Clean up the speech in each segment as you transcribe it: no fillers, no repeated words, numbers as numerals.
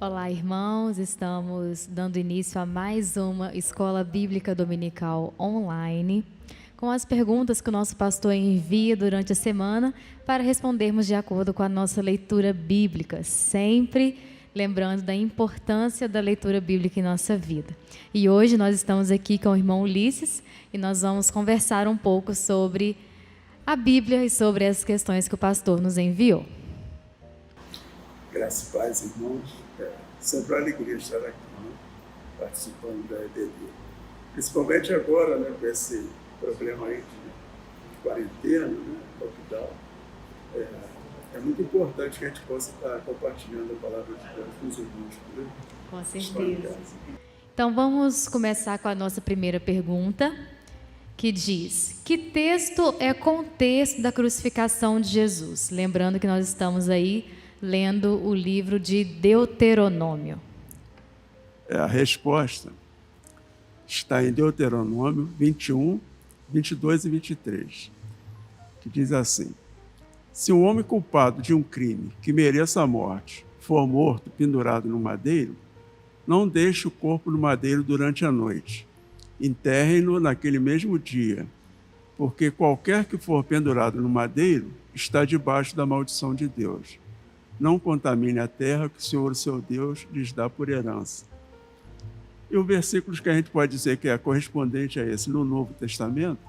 Olá, irmãos. Estamos dando início a mais uma Escola Bíblica Dominical online, com as perguntas que o nosso pastor envia durante a semana para respondermos de acordo com a nossa leitura bíblica, sempre lembrando da importância da leitura bíblica em nossa vida. E hoje nós estamos aqui com o irmão Ulisses e nós vamos conversar um pouco sobre a Bíblia e sobre as questões que o pastor nos enviou. Graças e paz, irmãos. Sempre uma alegria estar aqui, né? Participando da EBD. Principalmente agora, né, com esse problema aí de quarentena, né, lockdown. É muito importante que a gente possa estar compartilhando a palavra de Deus com os irmãos. Né? Com certeza. Então vamos começar com a nossa primeira pergunta, que diz: que texto é contexto da crucificação de Jesus? Lembrando que nós estamos aí lendo o livro de Deuteronômio. A resposta está em Deuteronômio 21, 22 e 23, que diz assim: se um homem culpado de um crime que mereça a morte for morto pendurado no madeiro, não deixe o corpo no madeiro durante a noite. Enterrem-no naquele mesmo dia, porque qualquer que for pendurado no madeiro está debaixo da maldição de Deus. Não contamine a terra que o Senhor, seu Deus, lhes dá por herança. E o versículo que a gente pode dizer que é correspondente a esse no Novo Testamento,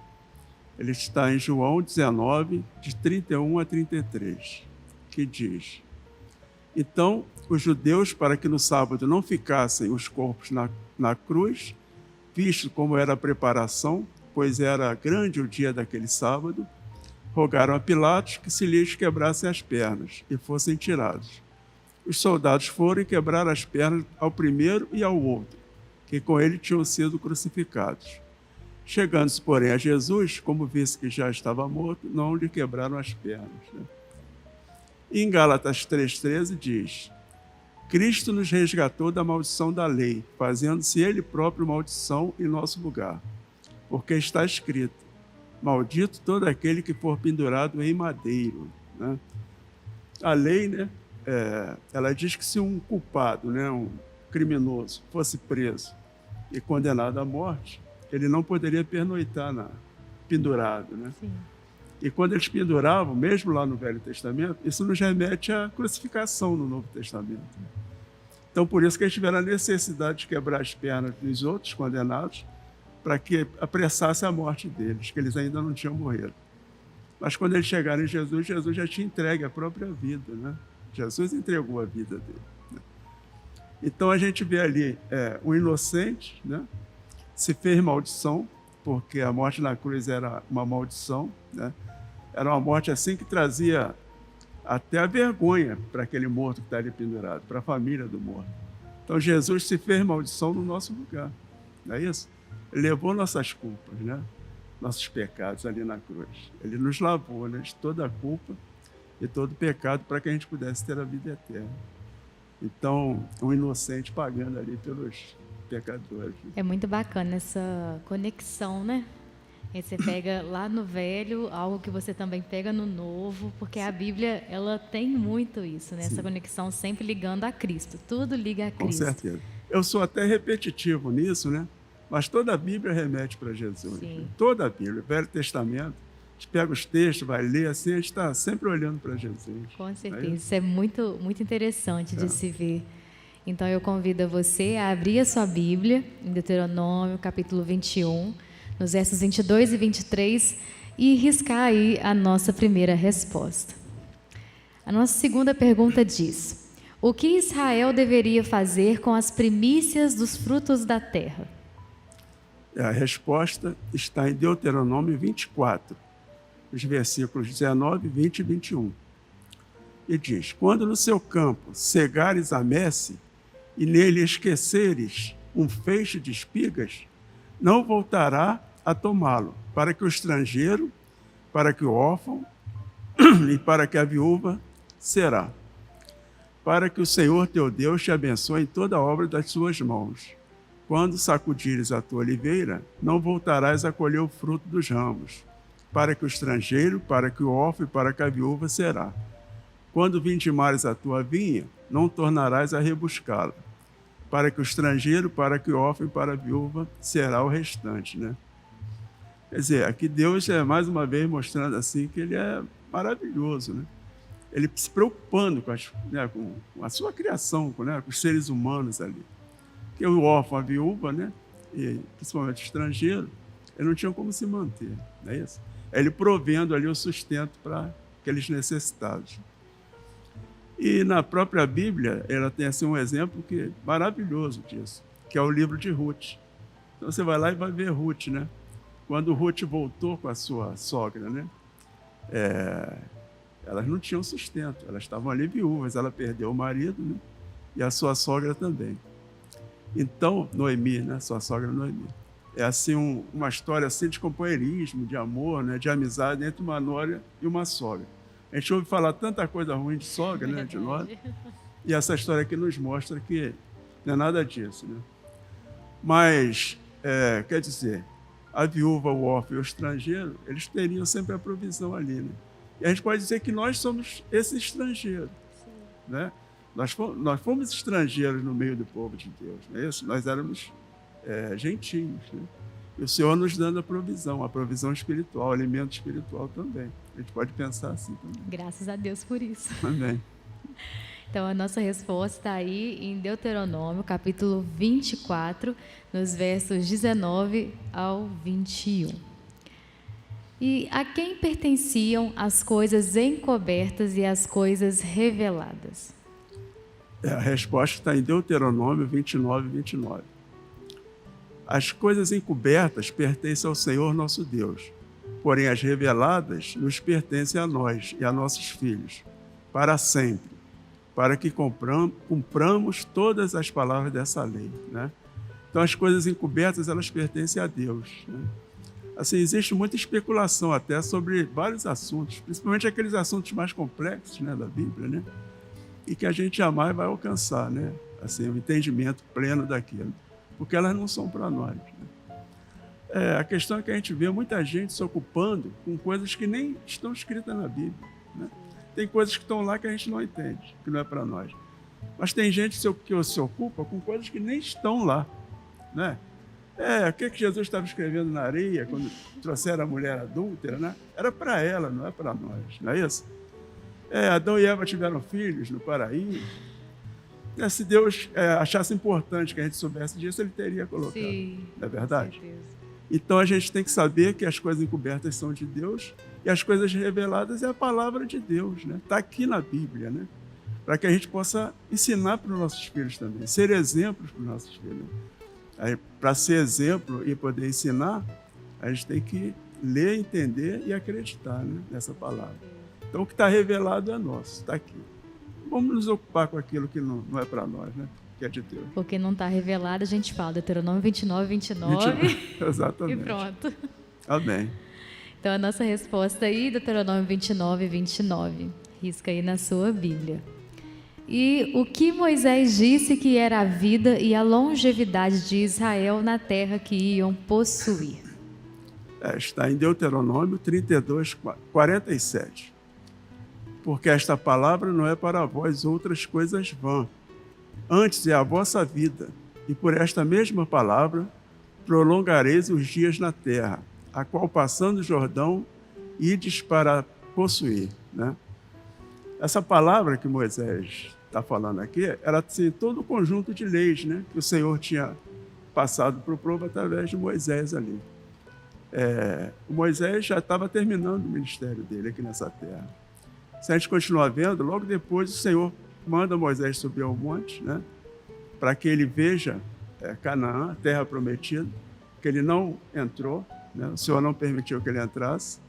ele está em João 19, de 31 a 33, que diz: então, os judeus, para que no sábado não ficassem os corpos na cruz, visto como era a preparação, pois era grande o dia daquele sábado, rogaram a Pilatos que se lhes quebrassem as pernas e fossem tirados. Os soldados foram e quebraram as pernas ao primeiro e ao outro, que com ele tinham sido crucificados. Chegando-se, porém, a Jesus, como visse que já estava morto, não lhe quebraram as pernas. E em Gálatas 3,13 diz: Cristo nos resgatou da maldição da lei, fazendo-se ele próprio maldição em nosso lugar. Porque está escrito: maldito todo aquele que for pendurado em madeiro. Né? A lei, né, ela diz que se um culpado, né, um criminoso, fosse preso e condenado à morte, ele não poderia pernoitar pendurado. Né? Sim. E quando eles penduravam, mesmo lá no Velho Testamento, isso nos remete à crucificação no Novo Testamento. Então, por isso que eles tiveram a necessidade de quebrar as pernas dos outros condenados, para que apressasse a morte deles, que eles ainda não tinham morrido. Mas quando eles chegaram em Jesus, Jesus já tinha entregue a própria vida, né? Jesus entregou a vida dele. Né? Então a gente vê ali um inocente, né? Se fez maldição, porque a morte na cruz era uma maldição, né? Era uma morte assim que trazia até a vergonha para aquele morto que está ali pendurado, para a família do morto. Então Jesus se fez maldição no nosso lugar, não é isso? Ele levou nossas culpas, né? Nossos pecados ali na cruz. Ele nos lavou, né, de toda a culpa e todo pecado para que a gente pudesse ter a vida eterna. Então, um inocente pagando ali pelos pecadores. É muito bacana essa conexão, né? Aí você pega lá no Velho, algo que você também pega no Novo, porque a Bíblia, ela tem muito isso, né? Essa conexão sempre ligando a Cristo. Tudo liga a Cristo. Com certeza. Eu sou até repetitivo nisso, né? Mas toda a Bíblia remete para Jesus. Né? Toda a Bíblia, o Velho Testamento, a gente pega os textos, vai ler, assim, a gente está sempre olhando para Jesus. Com certeza, isso é muito, muito interessante de se ver. Então eu convido você a abrir a sua Bíblia, em Deuteronômio, capítulo 21, nos versos 22 e 23, e riscar aí a nossa primeira resposta. A nossa segunda pergunta diz: o que Israel deveria fazer com as primícias dos frutos da terra? A resposta está em Deuteronômio 24, os versículos 19, 20 e 21. E diz: quando no seu campo cegares a messe e nele esqueceres um feixe de espigas, não voltará a tomá-lo, para que o estrangeiro, para que o órfão e para que a viúva será, para que o Senhor teu Deus te abençoe em toda a obra das suas mãos. Quando sacudires a tua oliveira, não voltarás a colher o fruto dos ramos, para que o estrangeiro, para que o órfão e para que a viúva será. Quando vindimares a tua vinha, não tornarás a rebuscá-la. Para que o estrangeiro, para que o órfão, para a viúva, será o restante, né? Quer dizer, aqui Deus é mais uma vez mostrando assim que ele é maravilhoso, né? Ele se preocupando com a sua criação, com os seres humanos ali. Porque o órfão, a viúva, né? E principalmente o estrangeiro, ele não tinha como se manter, não é isso? Ele provendo ali o sustento para aqueles necessitados. E na própria Bíblia, ela tem assim um exemplo maravilhoso disso, que é o livro de Ruth. Então você vai lá e vai ver Ruth, né? Quando Ruth voltou com a sua sogra, né? Elas não tinham sustento, elas estavam ali viúvas, ela perdeu o marido, né? E a sua sogra também. Então, Noemi, né? Sua sogra Noemi. É assim uma história assim de companheirismo, de amor, né? De amizade entre uma nora e uma sogra. A gente ouve falar tanta coisa ruim de sogra, né? De nora. E essa história aqui nos mostra que não é nada disso, né? Mas, quer dizer, a viúva, o órfão e o estrangeiro, eles teriam sempre a provisão ali, né? E a gente pode dizer que nós somos esse estrangeiro, né? Nós fomos estrangeiros no meio do povo de Deus, não é isso? Nós éramos gentios, né? E o Senhor nos dando a provisão espiritual, alimento espiritual também. A gente pode pensar assim também. Graças a Deus por isso. Amém. Então, a nossa resposta está aí em Deuteronômio, capítulo 24, nos versos 19 ao 21. E a quem pertenciam as coisas encobertas e as coisas reveladas? A resposta está em Deuteronômio 29, 29. As coisas encobertas pertencem ao Senhor nosso Deus, porém as reveladas nos pertencem a nós e a nossos filhos, para sempre, para que cumpramos todas as palavras dessa lei, né? Então as coisas encobertas, elas pertencem a Deus, né? Assim, existe muita especulação até sobre vários assuntos, principalmente aqueles assuntos mais complexos, né, da Bíblia, né? E que a gente jamais vai alcançar, né? Assim, o entendimento pleno daquilo, porque elas não são para nós, né? A questão é que a gente vê muita gente se ocupando com coisas que nem estão escritas na Bíblia, né? Tem coisas que estão lá que a gente não entende, que não é para nós. Mas tem gente que se ocupa com coisas que nem estão lá, né? O que Jesus estava escrevendo na areia quando trouxeram a mulher adúltera, né? Era para ela, não é para nós, não é isso? Adão e Eva tiveram filhos no paraíso. Se Deus achasse importante que a gente soubesse disso, ele teria colocado. Sim, não é verdade? com certeza. Então a gente tem que saber que as coisas encobertas são de Deus e as coisas reveladas é a palavra de Deus, né? Está aqui na Bíblia, né? Para que a gente possa ensinar para os nossos filhos também, ser exemplos para os nossos filhos. Para ser exemplo e poder ensinar, a gente tem que ler, entender e acreditar, né, nessa palavra. Então o que está revelado é nosso, está aqui. Vamos nos ocupar com aquilo que não é para nós, né? Que é de Deus. Porque não está revelado, a gente fala Deuteronômio 29, 29. Exatamente. E pronto. Amém. Então, a nossa resposta aí, Deuteronômio 29, 29. Risca aí na sua Bíblia. E o que Moisés disse que era a vida e a longevidade de Israel na terra que iam possuir? Está em Deuteronômio 32, 47. Porque esta palavra não é para vós outras coisas vãs, antes é a vossa vida, e por esta mesma palavra prolongareis os dias na terra, a qual passando o Jordão, ides para possuir, né? Essa palavra que Moisés está falando aqui, era assim, todo o conjunto de leis, né, que o Senhor tinha passado para o povo através de Moisés ali. O Moisés já estava terminando o ministério dele aqui nessa terra. Se a gente continuar vendo, logo depois o Senhor manda Moisés subir ao monte, né, para que ele veja Canaã, a terra prometida, que ele não entrou, né, o Senhor não permitiu que ele entrasse,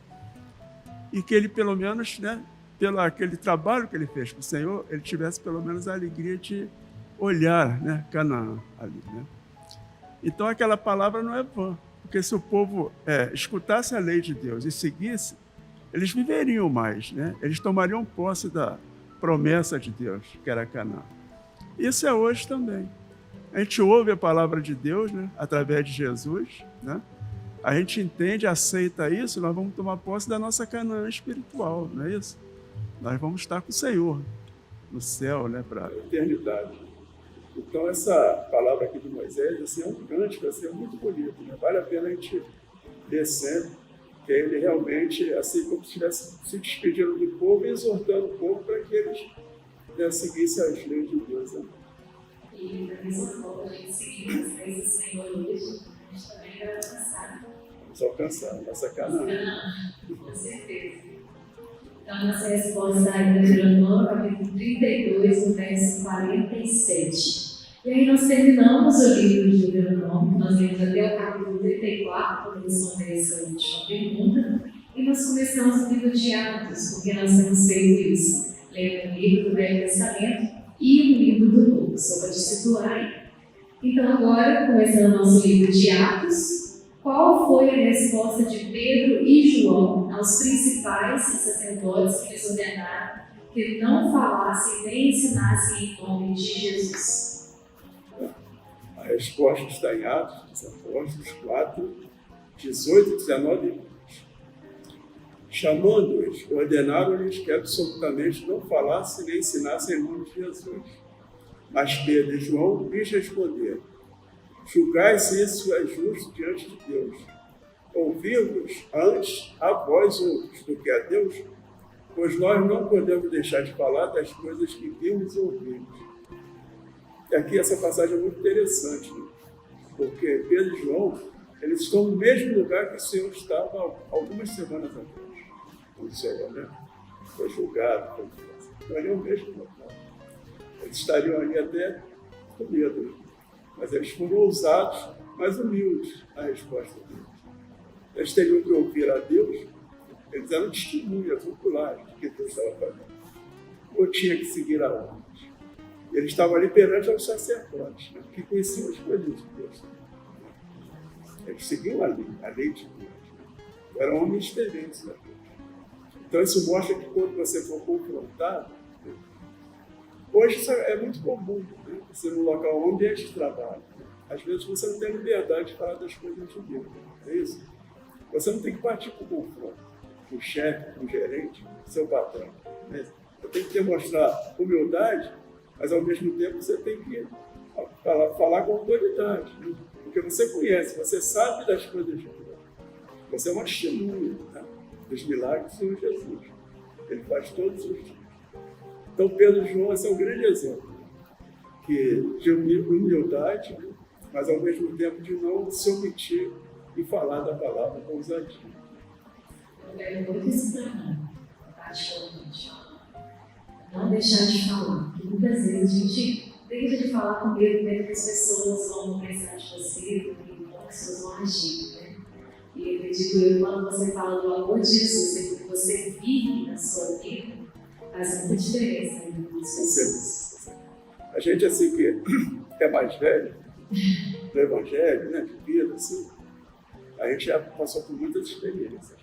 e que ele pelo menos, né, pelo aquele trabalho que ele fez para o Senhor, ele tivesse pelo menos a alegria de olhar, né, Canaã ali, né? Então aquela palavra não é vã, porque se o povo escutasse a lei de Deus e seguisse, eles viveriam mais, né? Eles tomariam posse da promessa de Deus, que era Canaã. Isso é hoje também. A gente ouve a palavra de Deus, né, através de Jesus, né? A gente entende, aceita isso, nós vamos tomar posse da nossa Canaã espiritual, não é isso? Nós vamos estar com o Senhor. no céu, né, para a eternidade. Então, essa palavra aqui de Moisés assim, é um cântico, assim, é muito bonito, né? Vale a pena a gente ler sempre, que ele realmente, assim como se estivesse se despedindo do povo e exortando o povo para que eles, né, seguissem as leis de Deus. Né? E da mesma forma, a gente seguir as leis do Senhor hoje, a gente também vai alcançar. Vamos alcançar, nossa Canaã. Com certeza. Então, a nossa resposta está em Deuteronômio, capítulo 32, no verso 47. E aí nós terminamos o livro de Deuteronômio, nós lemos até o capítulo 34 para responder essa última pergunta, e nós começamos o livro de Atos, porque nós temos feito isso, lendo o livro do Velho Testamento e o livro do Novo, só para te situar aí. Então agora, começando o nosso livro de Atos, qual foi a resposta de Pedro e João aos principais sacerdotes que lhes ordenaram que não falassem nem ensinassem em nome de Jesus? A resposta está em Atos dos Apóstolos 4, 18, 19 e 20. Chamando-os, ordenaram-lhes que absolutamente não falassem nem ensinassem em nome de Jesus. Mas Pedro e João lhes responderam: julgai se isso é justo diante de Deus. Ouvir-vos antes a vós outros do que a Deus, pois nós não podemos deixar de falar das coisas que vimos e ouvimos. E aqui essa passagem é muito interessante, né? Porque Pedro e João, eles estão no mesmo lugar que o Senhor estava algumas semanas atrás. Quando o Senhor, né, foi julgado. Então, ali é o mesmo local. Eles estariam ali até com medo, né? Mas eles foram ousados, mas humildes na resposta deles. Eles teriam que ouvir a Deus, eles eram testemunhas oculares de que Deus estava fazendo. Ou tinha que seguir a ordem. Eles estavam ali perante aos sacerdotes, né, que conheciam as coisas de Deus. Eles seguiam a lei de Deus. Né? Eram homens experientes na Deus. Então isso mostra que quando você for confrontado, né, hoje isso é muito comum, né? Você no local, um ambiente de trabalho. Né? Às vezes você não tem liberdade de falar das coisas de Deus. É isso? Você não tem que partir para o confronto com o chefe, com o gerente, com o seu patrão. Né? Você tem que demonstrar humildade, mas ao mesmo tempo você tem que falar com autoridade. Né? Porque você conhece, você sabe das coisas de Deus. Você é uma testemunha, né, dos milagres do Senhor Jesus. Ele faz todos os dias. Então, Pedro e João, esse é um grande exemplo, né? De humildade, né? Mas ao mesmo tempo de não se omitir e falar da palavra com ousadia. Eu quero muito ensinar, particularmente. Não deixar de falar, porque muitas vezes a gente deixa de falar com medo, que as pessoas vão pensar de você, como as pessoas vão agir, né? E eu acredito que quando você fala do amor de Jesus, que você vive na sua vida, faz muita diferença nas pessoas. A gente, assim, que é mais velho, do Evangelho, né, de vida, assim, a gente já passou por muitas experiências.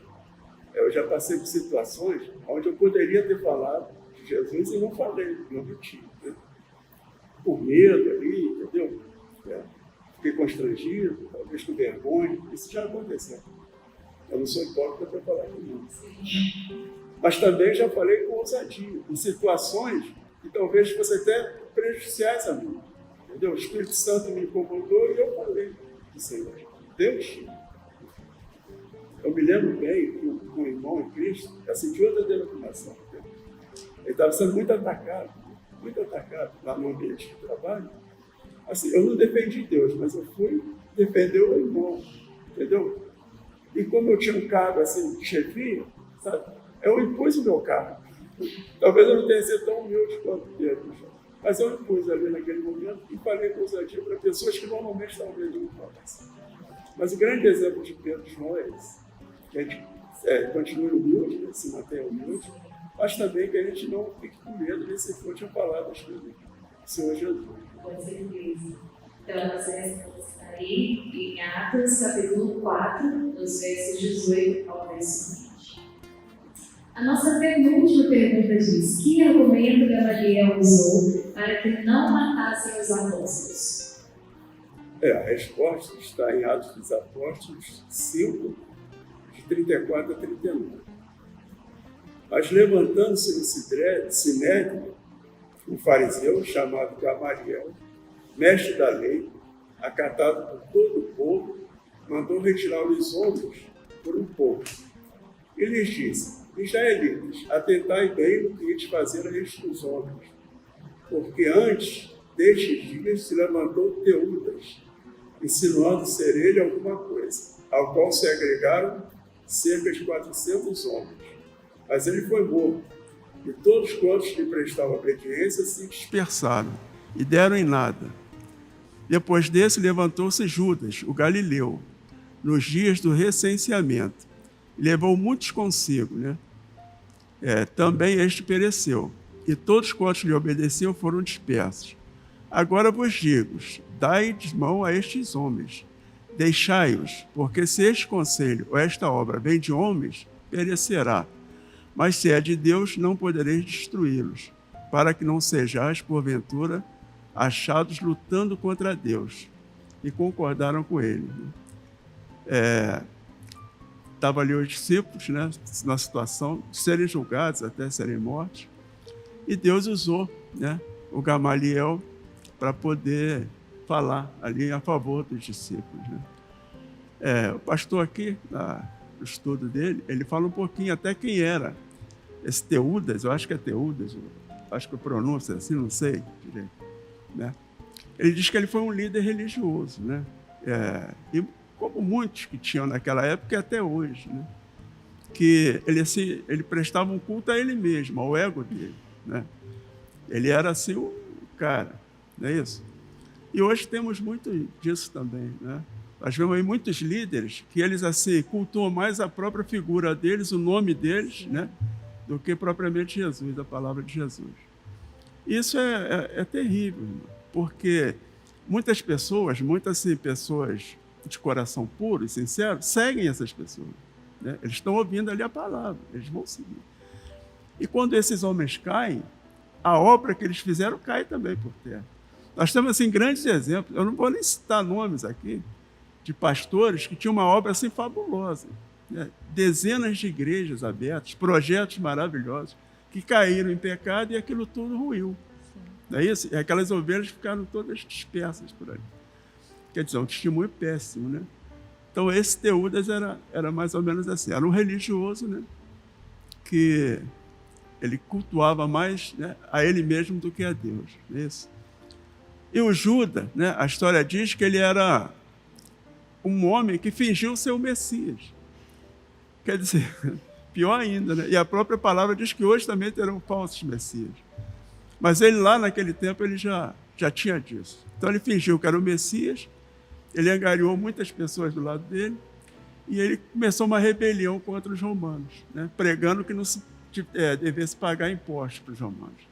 Eu já passei por situações onde eu poderia ter falado de Jesus e não falei, não menti, né? Por medo ali, entendeu? Fiquei constrangido, talvez com vergonha, isso já aconteceu. Eu não sou hipócrita para falar com isso. Mas também já falei com ousadia, em situações que talvez fosse até prejudiciais a mim. Entendeu? O Espírito Santo me incomodou e eu falei do Senhor. Deus. Eu me lembro bem que um irmão em Cristo, assim, de outra denominação, ele estava sendo muito atacado lá no ambiente de trabalho. Assim, eu não defendi Deus, mas eu fui defender o irmão, entendeu? E como eu tinha um cargo assim, de chefia, sabe, eu impus o meu cargo. Talvez eu não tenha sido tão humilde quanto Pedro, mas eu impus ali naquele momento e falei com ousadia para pessoas que normalmente talvez não falassem. Mas o grande exemplo de Pedro e João é esse, que a gente continue humilde, né, se mantenha humilde, mas também que a gente não fique com medo de se for a palavra das coisas do Senhor Jesus. Com certeza. Então, nós vamos estar aí em Atos, capítulo 4, dos versos 18 ao verso 20. A nossa penúltima pergunta diz: que argumento Gamaliel usou para que não matassem os apóstolos? A resposta está em Atos dos Apóstolos 5, de 34 a 39. Mas levantando-se no Sinédrio, um fariseu chamado Gamaliel, mestre da lei, acatado por todo o povo, mandou retirar os homens por um pouco. E lhes disse: Israelitas, atentai bem no que ides fazer a estes homens, porque antes destes dias se levantou Teudas, insinuando ser ele alguma coisa, ao qual se agregaram cerca de 400 homens. Mas ele foi morto, e todos quantos lhe prestavam obediência se dispersaram, e deram em nada. Depois desse levantou-se Judas, o galileu, nos dias do recenseamento, e levou muitos consigo, né? Também este pereceu, e todos quantos lhe obedeciam foram dispersos. Agora vos digo, dai mão a estes homens, deixai-os, porque se este conselho ou esta obra vem de homens, perecerá. Mas se é de Deus, não podereis destruí-los, para que não sejais, porventura, achados lutando contra Deus. E concordaram com ele. Estavam ali os discípulos, né, na situação de serem julgados até serem mortos. E Deus usou, né, o Gamaliel para poder falar ali a favor dos discípulos, né? O pastor aqui, no estudo dele, ele fala um pouquinho até quem era esse Teudas, eu acho que é Teudas, acho que a pronúncia é assim, não sei direito, né? Ele diz que ele foi um líder religioso, né? E como muitos que tinham naquela época e até hoje, né? Que ele prestava um culto a ele mesmo, ao ego dele, né? Ele era assim o cara, não é isso? E hoje temos muito disso também, né? Nós vemos aí muitos líderes que eles assim cultuam mais a própria figura deles, o nome deles, né? Do que propriamente Jesus, a palavra de Jesus. Isso é terrível, irmão, porque muitas pessoas de coração puro e sincero, seguem essas pessoas, né? Eles estão ouvindo ali a palavra, eles vão seguir. E quando esses homens caem, a obra que eles fizeram cai também por terra. Nós temos assim grandes exemplos, eu não vou nem citar nomes aqui, de pastores que tinham uma obra assim fabulosa, né? Dezenas de igrejas abertas, projetos maravilhosos, que caíram em pecado e aquilo tudo ruiu. Não é isso? E aquelas ovelhas ficaram todas dispersas por aí. Quer dizer, um testemunho péssimo, né? Então, esse Teudas era mais ou menos assim, era um religioso, né? Que ele cultuava mais, né, a ele mesmo do que a Deus. Não é isso? E o Judas, né, a história diz que ele era um homem que fingiu ser o Messias. Quer dizer, pior ainda, né? E a própria palavra diz que hoje também terão falsos Messias. Mas ele lá naquele tempo ele já tinha disso. Então ele fingiu que era o Messias, ele angariou muitas pessoas do lado dele e ele começou uma rebelião contra os romanos, né? Pregando que não se devesse pagar impostos para os romanos.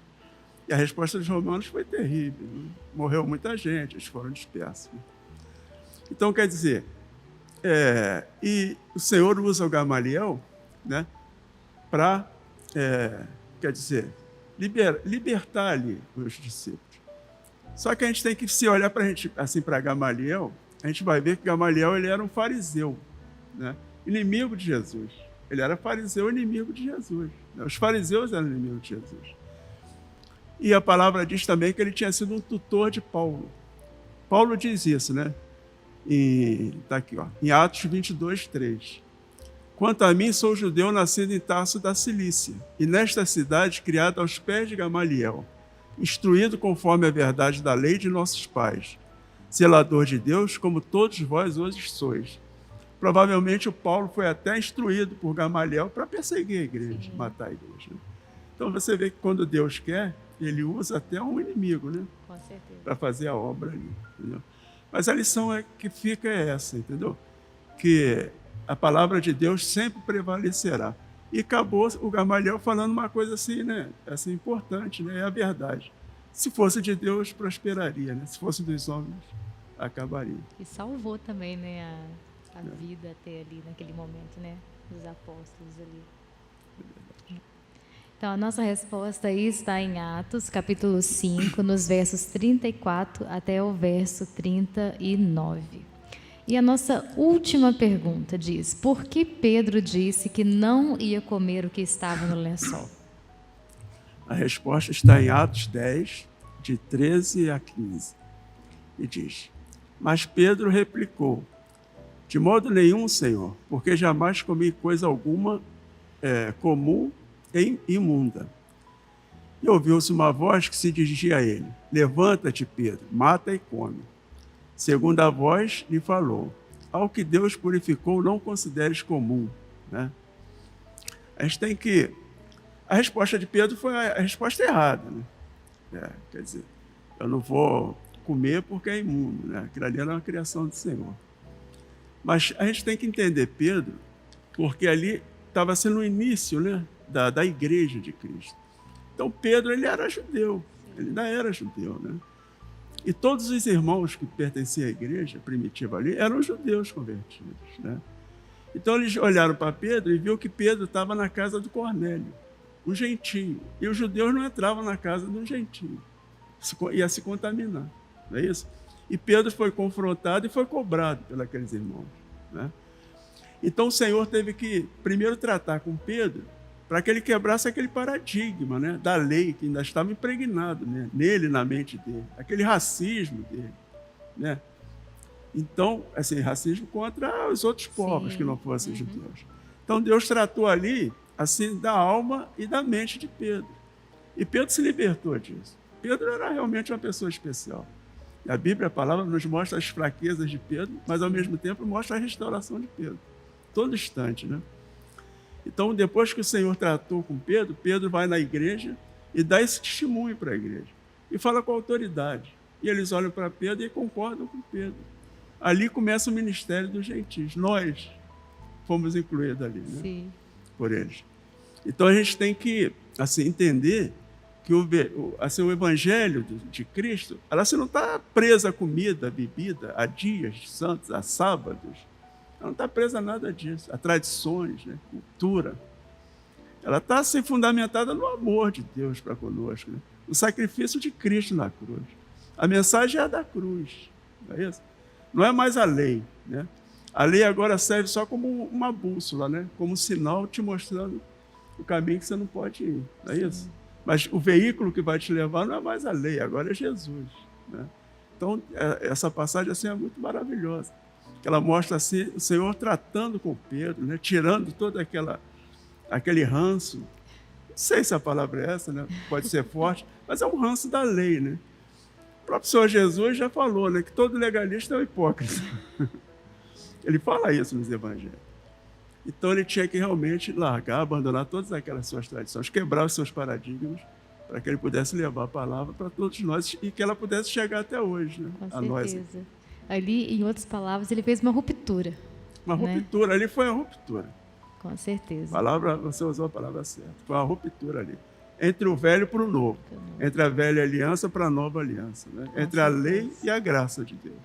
E a resposta dos romanos foi terrível, né? Morreu muita gente, eles foram dispersos. Né? Então, quer dizer, e o Senhor usa o Gamaliel, né, para, quer dizer, libertar ali os discípulos. Só que a gente tem que se olhar para Gamaliel, a gente vai ver que Gamaliel ele era um fariseu, né, inimigo de Jesus. Ele era fariseu inimigo de Jesus. Né? Os fariseus eram inimigos de Jesus. E a palavra diz também que ele tinha sido um tutor de Paulo. Paulo diz isso, né? Está aqui, ó, em Atos 22, 3. Quanto a mim, sou judeu nascido em Tarso da Cilícia, e nesta cidade criado aos pés de Gamaliel, instruído conforme a verdade da lei de nossos pais, zelador de Deus, como todos vós hoje sois. Provavelmente o Paulo foi até instruído por Gamaliel para perseguir a igreja, matar a igreja. Então você vê que quando Deus quer, ele usa até um inimigo, né? Com certeza. Para fazer a obra ali, entendeu? Mas a lição que fica é essa, entendeu? Que a palavra de Deus sempre prevalecerá. E acabou o Gamaliel falando uma coisa assim, né? Assim, importante, né? É a verdade. Se fosse de Deus, prosperaria, né? Se fosse dos homens, acabaria. E salvou também, né? A vida até ali, naquele momento, né? Dos apóstolos ali. Então, a nossa resposta aí está em Atos, capítulo 5, nos versos 34 até o verso 39. E a nossa última pergunta diz: por que Pedro disse que não ia comer o que estava no lençol? A resposta está em Atos 10, de 13 a 15. E diz: Mas Pedro replicou: De modo nenhum, Senhor, porque jamais comi coisa alguma comum e imunda. E ouviu-se uma voz que se dirigia a ele: Levanta-te, Pedro, mata e come. Segunda voz lhe falou: Ao que Deus purificou, não consideres comum. Né? A gente tem que... A resposta de Pedro foi a resposta errada. Né? Quer dizer, eu não vou comer porque é imundo. Né? Aquilo ali era uma criação do Senhor. Mas a gente tem que entender Pedro, porque ali estava sendo o início, né, da igreja de Cristo. Então Pedro, ele era judeu, ele ainda era judeu. Né? E todos os irmãos que pertenciam à igreja primitiva ali eram judeus convertidos. Né? Então eles olharam para Pedro e viu que Pedro estava na casa do Cornélio, um gentio. E os judeus não entravam na casa de um gentio, ia se contaminar, não é isso? E Pedro foi confrontado e foi cobrado pelos aqueles irmãos. Né? Então o Senhor teve que primeiro tratar com Pedro para que ele quebrasse aquele paradigma, né, da lei que ainda estava impregnado, né, nele, na mente dele, aquele racismo dele. Né? Então, assim, racismo contra os outros povos que não fossem judeus. Então Deus tratou ali assim da alma e da mente de Pedro. E Pedro se libertou disso. Pedro era realmente uma pessoa especial. A Bíblia, a palavra, nos mostra as fraquezas de Pedro, mas ao mesmo tempo mostra a restauração de Pedro, todo instante. Né? Então, depois que o Senhor tratou com Pedro, Pedro vai na igreja e dá esse testemunho para a igreja. E fala com autoridade. E eles olham para Pedro e concordam com Pedro. Ali começa o ministério dos gentios. Nós fomos incluídos ali, né? Por eles. Então, a gente tem que assim, entender que o evangelho de Cristo, ela não está presa a comida, a bebida, a dias santos, a sábados. Ela não está presa a nada disso, a tradições, né? Cultura. Ela está assim, fundamentada no amor de Deus para conosco, né? O sacrifício de Cristo na cruz. A mensagem é a da cruz, não é isso? Não é mais a lei. Né? A lei agora serve só como uma bússola, né? Como um sinal te mostrando o caminho que você não pode ir, não é isso? Mas o veículo que vai te levar não é mais a lei, agora é Jesus. Né? Então, essa passagem assim, é muito maravilhosa. Ela mostra assim, o Senhor tratando com Pedro, né? Tirando todo aquele ranço. Não sei se a palavra é essa, né? Pode ser forte, mas é um ranço da lei. Né? O próprio Senhor Jesus já falou, né, que todo legalista é um hipócrita. Ele fala isso nos evangelhos. Então ele tinha que realmente largar, abandonar todas aquelas suas tradições, quebrar os seus paradigmas, para que ele pudesse levar a palavra para todos nós e que ela pudesse chegar até hoje, né? Com certeza. Ali, em outras palavras, ele fez uma ruptura. Uma ruptura, ali foi a ruptura. Com certeza. Você usou a palavra certa. Foi uma ruptura ali. Entre o velho para o novo. Entre a velha aliança para a nova aliança. Né? Entre a lei e a graça de Deus.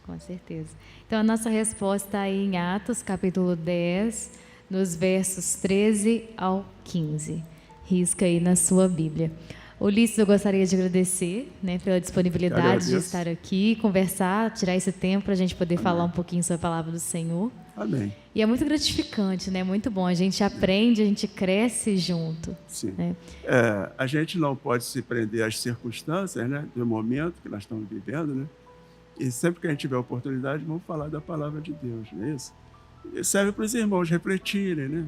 Com certeza. Então, a nossa resposta está aí em Atos, capítulo 10, nos versos 13 ao 15. Risca aí na sua Bíblia. Ulisses, eu gostaria de agradecer, né, pela disponibilidade de estar aqui, conversar, tirar esse tempo para a gente poder falar um pouquinho sobre a palavra do Senhor. Amém. E é muito gratificante, né? Muito bom. A gente aprende, a gente cresce junto. Sim. Né? A gente não pode se prender às circunstâncias, né, do momento que nós estamos vivendo, né? E sempre que a gente tiver oportunidade, vamos falar da palavra de Deus, não é isso? E serve para os irmãos refletirem, né?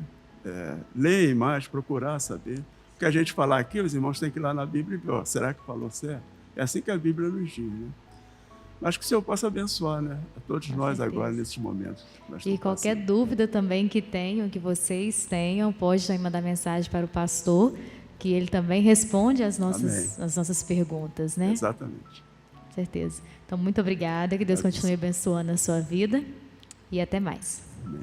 Lerem mais, procurar saber. O que a gente falar aqui, os irmãos têm que ir lá na Bíblia e ver, será que falou certo? É assim que a Bíblia nos diz, né? Mas que o Senhor possa abençoar, né? A todos nós agora, nesses momentos. E qualquer dúvida também que tenham, que vocês tenham, pode também mandar mensagem para o pastor, que ele também responde às nossas perguntas, né? Exatamente. Com certeza. Então, muito obrigada, que Deus continue abençoando a sua vida e até mais. Amém.